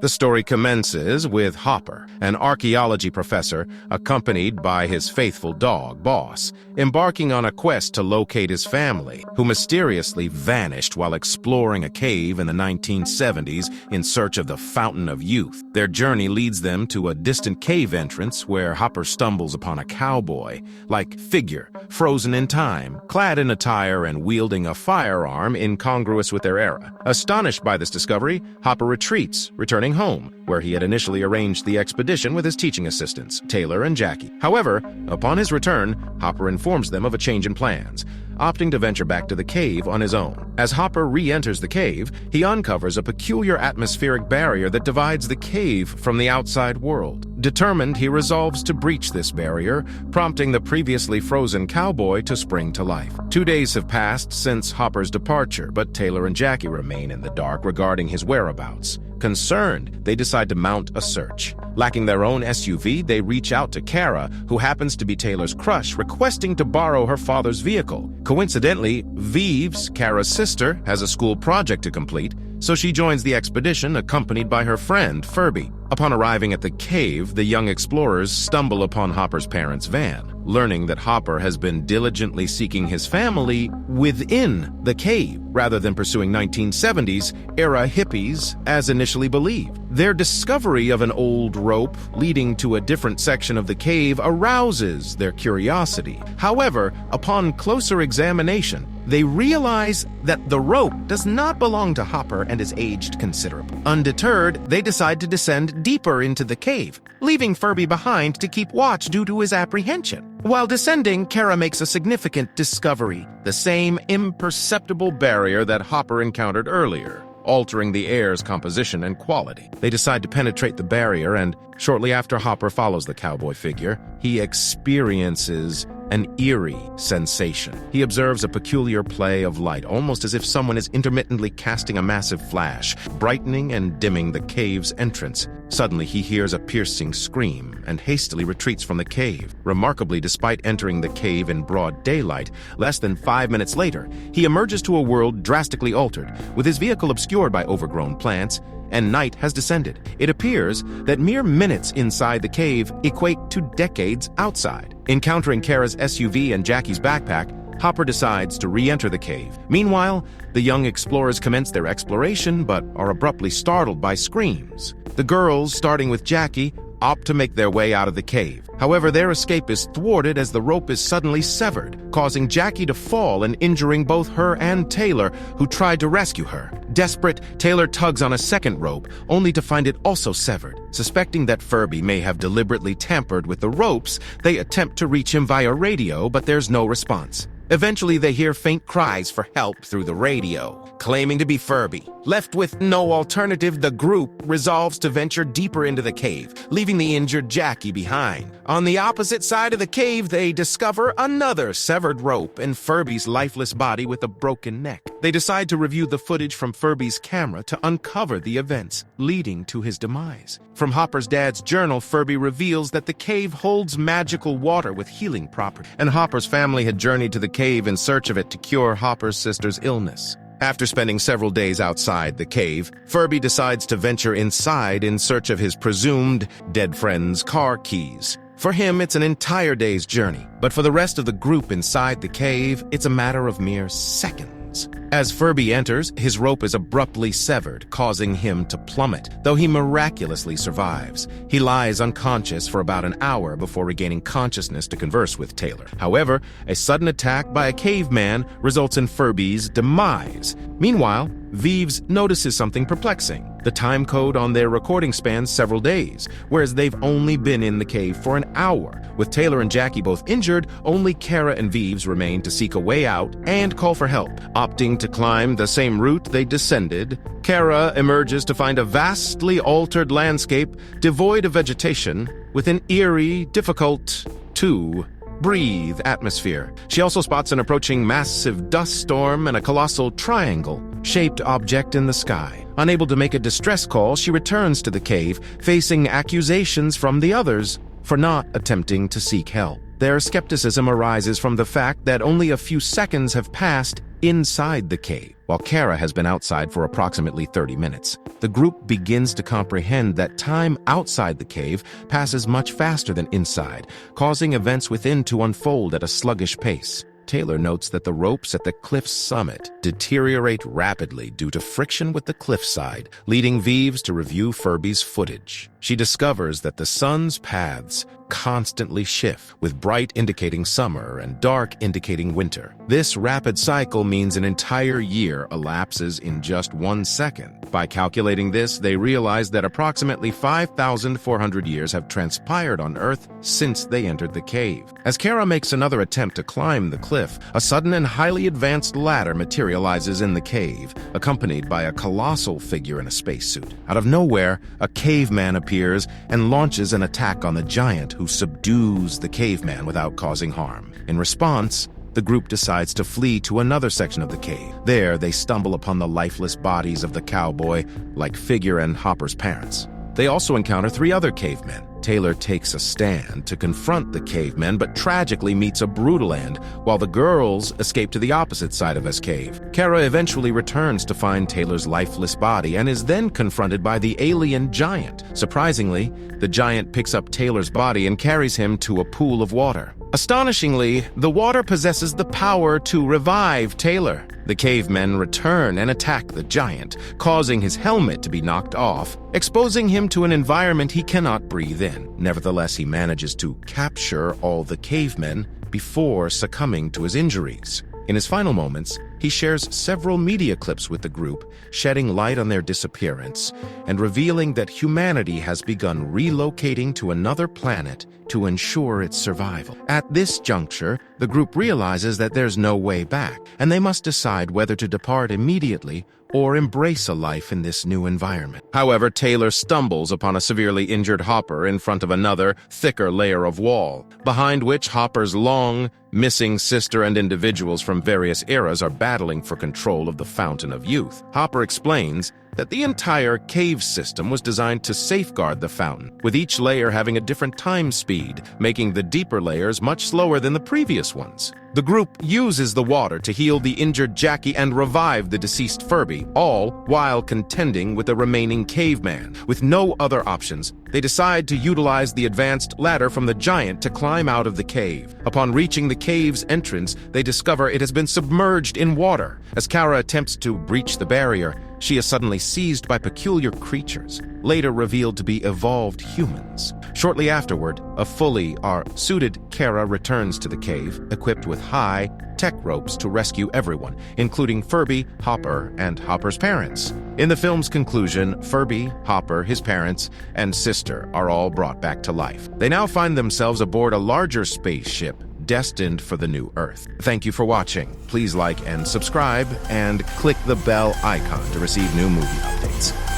The story commences with Hopper, an archaeology professor, accompanied by his faithful dog, Boss, embarking on a quest to locate his family, who mysteriously vanished while exploring a cave in the 1970s in search of the Fountain of Youth. Their journey leads them to a distant cave entrance where Hopper stumbles upon a cowboy-like figure, frozen in time, clad in attire and wielding a firearm incongruous with their era. Astonished by this discovery, Hopper retreats, returning home, where he had initially arranged the expedition with his teaching assistants, Taylor and Jackie. However, upon his return, Hopper informs them of a change in plans, opting to venture back to the cave on his own. As Hopper re-enters the cave, he uncovers a peculiar atmospheric barrier that divides the cave from the outside world. Determined, he resolves to breach this barrier, prompting the previously frozen cowboy to spring to life. 2 days have passed since Hopper's departure, but Taylor and Jackie remain in the dark regarding his whereabouts. Concerned, they decide to mount a search. Lacking their own SUV, they reach out to Kara, who happens to be Taylor's crush, requesting to borrow her father's vehicle. Coincidentally, Vives, Kara's sister, has a school project to complete, so she joins the expedition accompanied by her friend, Furby. Upon arriving at the cave, the young explorers stumble upon Hopper's parents' van, learning that Hopper has been diligently seeking his family within the cave, rather than pursuing 1970s-era hippies as initially believed. Their discovery of an old rope leading to a different section of the cave arouses their curiosity. However, upon closer examination, they realize that the rope does not belong to Hopper and is aged considerably. Undeterred, they decide to descend deeper into the cave, leaving Furby behind to keep watch due to his apprehension. While descending, Kara makes a significant discovery, the same imperceptible barrier that Hopper encountered earlier, altering the air's composition and quality. They decide to penetrate the barrier, and shortly after Hopper follows the cowboy figure, he experiences an eerie sensation. He observes a peculiar play of light, almost as if someone is intermittently casting a massive flash, brightening and dimming the cave's entrance. Suddenly, he hears a piercing scream and hastily retreats from the cave. Remarkably, despite entering the cave in broad daylight, less than 5 minutes later, he emerges to a world drastically altered, with his vehicle obscured by overgrown plants, and night has descended. It appears that mere minutes inside the cave equate to decades outside. Encountering Kara's SUV and Jackie's backpack, Hopper decides to re-enter the cave. Meanwhile, the young explorers commence their exploration but are abruptly startled by screams. The girls, starting with Jackie, opt to make their way out of the cave. However, their escape is thwarted as the rope is suddenly severed, causing Jackie to fall and injuring both her and Taylor, who tried to rescue her. Desperate, Taylor tugs on a second rope, only to find it also severed. Suspecting that Furby may have deliberately tampered with the ropes, they attempt to reach him via radio, but there's no response. Eventually, they hear faint cries for help through the radio, claiming to be Furby. Left with no alternative, the group resolves to venture deeper into the cave, leaving the injured Jackie behind. On the opposite side of the cave, they discover another severed rope and Furby's lifeless body with a broken neck. They decide to review the footage from Furby's camera to uncover the events leading to his demise. From Hopper's dad's journal, Furby reveals that the cave holds magical water with healing properties, and Hopper's family had journeyed to the cave in search of it to cure Hopper's sister's illness. After spending several days outside the cave, Furby decides to venture inside in search of his presumed dead friend's car keys. For him, it's an entire day's journey, but for the rest of the group inside the cave, it's a matter of mere seconds. As Furby enters, his rope is abruptly severed, causing him to plummet, though he miraculously survives. He lies unconscious for about an hour before regaining consciousness to converse with Taylor. However, a sudden attack by a caveman results in Furby's demise. Meanwhile, Vives notices something perplexing. The time code on their recording spans several days, whereas they've only been in the cave for an hour. With Taylor and Jackie both injured, only Kara and Vives remain to seek a way out and call for help. Opting to climb the same route they descended, Kara emerges to find a vastly altered landscape devoid of vegetation, with an eerie, difficult to breathe atmosphere. She also spots an approaching massive dust storm and a colossal triangle-shaped object in the sky. Unable to make a distress call, she returns to the cave, facing accusations from the others for not attempting to seek help. Their skepticism arises from the fact that only a few seconds have passed inside the cave, while Kara has been outside for approximately 30 minutes. The group begins to comprehend that time outside the cave passes much faster than inside, causing events within to unfold at a sluggish pace. Taylor notes that the ropes at the cliff's summit deteriorate rapidly due to friction with the cliffside, leading Vives to review Furby's footage. She discovers that the sun's paths constantly shift, with bright indicating summer and dark indicating winter. This rapid cycle means an entire year elapses in just 1 second. By calculating this, they realize that approximately 5,400 years have transpired on Earth since they entered the cave. As Kara makes another attempt to climb the cliff, a sudden and highly advanced ladder materializes in the cave, accompanied by a colossal figure in a spacesuit. Out of nowhere, a caveman appears and launches an attack on the giant, who subdues the caveman without causing harm. In response, the group decides to flee to another section of the cave. There, they stumble upon the lifeless bodies of the cowboy-like figure and Hopper's parents. They also encounter 3 other cavemen. Taylor takes a stand to confront the cavemen, but tragically meets a brutal end, while the girls escape to the opposite side of his cave. Kara eventually returns to find Taylor's lifeless body and is then confronted by the alien giant. Surprisingly, the giant picks up Taylor's body and carries him to a pool of water. Astonishingly, the water possesses the power to revive Taylor. The cavemen return and attack the giant, causing his helmet to be knocked off, exposing him to an environment he cannot breathe in. Nevertheless, he manages to capture all the cavemen before succumbing to his injuries. In his final moments, he shares several media clips with the group, shedding light on their disappearance and revealing that humanity has begun relocating to another planet to ensure its survival. At this juncture, the group realizes that there's no way back, and they must decide whether to depart immediately or embrace a life in this new environment. However, Taylor stumbles upon a severely injured Hopper in front of another, thicker layer of wall, behind which Hopper's long, missing sister and individuals from various eras are battling for control of the Fountain of Youth. Hopper explains that the entire cave system was designed to safeguard the fountain, with each layer having a different time speed, making the deeper layers much slower than the previous ones. The group uses the water to heal the injured Jackie and revive the deceased Furby, all while contending with the remaining caveman. With no other options, they decide to utilize the advanced ladder from the giant to climb out of the cave. Upon reaching the cave's entrance, they discover it has been submerged in water. As Kara attempts to breach the barrier, she is suddenly seized by peculiar creatures, later revealed to be evolved humans. Shortly afterward, a fully suited Kara returns to the cave, equipped with high-tech ropes to rescue everyone, including Furby, Hopper, and Hopper's parents. In the film's conclusion, Furby, Hopper, his parents, and sister are all brought back to life. They now find themselves aboard a larger spaceship destined for the new Earth. Thank you for watching. Please like and subscribe, and click the bell icon to receive new movie updates.